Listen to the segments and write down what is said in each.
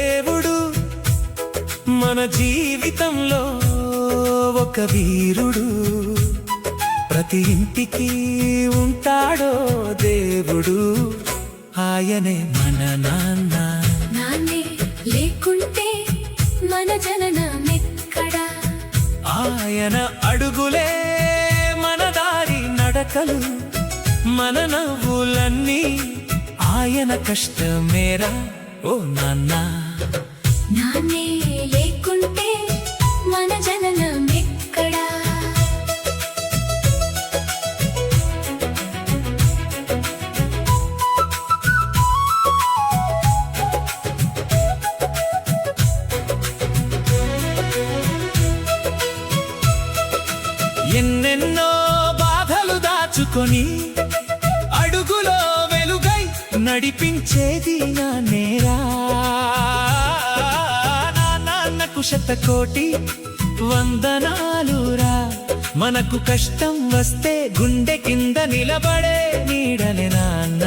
దేవుడు మన జీవితంలో ఒక వీరుడు. ప్రతి ఇంటికి ఉంటాడో దేవుడు, ఆయనే మన నాన్న. నాన్నే లేకుంటే మన జననమెక్కడా? ఆయన అడుగులే మన దారి నడకలు, మన నవ్వులన్నీ ఆయన కష్టమేరా ఓ నాన్న. నాన్నే లేకుంటే మన జననమెక్కడా? ఎన్నెన్నో బాధలు దాచుకొని అడుగులో వెలుగై నడిపించేది నా నేరా. నా నాన్నకు శతకోటి వందనాలురా. మనకు కష్టం వస్తే గుండె కింద నిలబడే నీడలే నాన్న.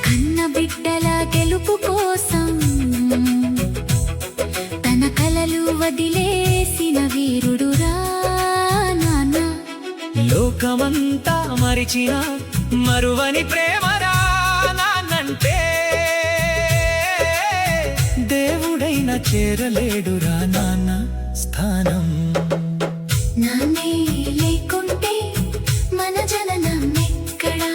కన్న బిడ్డల గెలుపు కోసం తన కలలు వదిలేసిన వీరుడురా నాన్న. లోకమంతా మరిచిన మరువని ప్రేమరా నాన్నంటే. దేవుడైన చేరలేడురా నాన్న స్థానం. నాన్నే లేకుంటే మన జననమెక్కడా?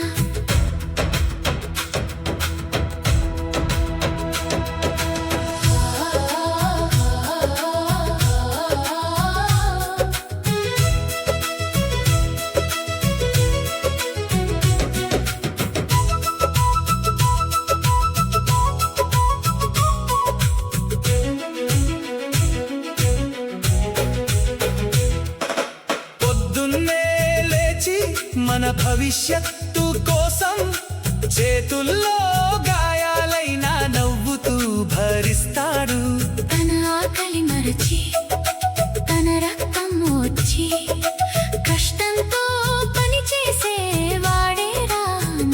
మన భవిష్యత్తు కోసం చేతుల్లో గాయాలైన నవ్వుతూ భరిస్తాడు. తన ఆకలి మరచి తన రక్తం వచ్చి కష్టంతో పని చేసేవాడేరా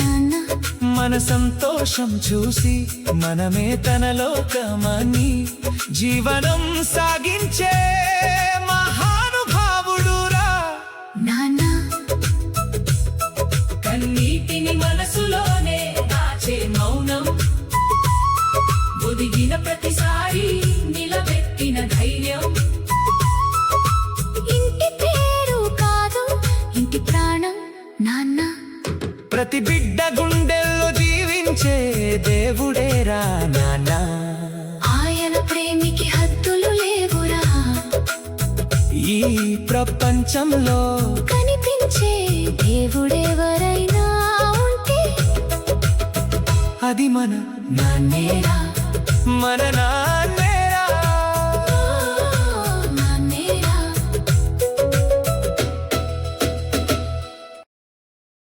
నాన్న. మన సంతోషం చూసి మనమే తన లోకమని జీవనం సాగించే మహానుభావుడురా నాన్న. కన్నీటిని మనసులోనే దాచే మౌనం, ఒదిగిన ప్రతిసారి నిలబెట్టిన ధైర్యం. ఇంటి పేరు కాదు ఇంటి ప్రాణం నాన్న. ప్రతి బిడ్డ గుండెల్లో జీవించే దేవుడేరా నాన్న. ఆయన ప్రేమికి హద్దులు లేవురా. ఈ ప్రపంచంలో కనిపించే దేవుడెవరైనా ఉంటే అది మన నాన్నేరా, మన నాన్న.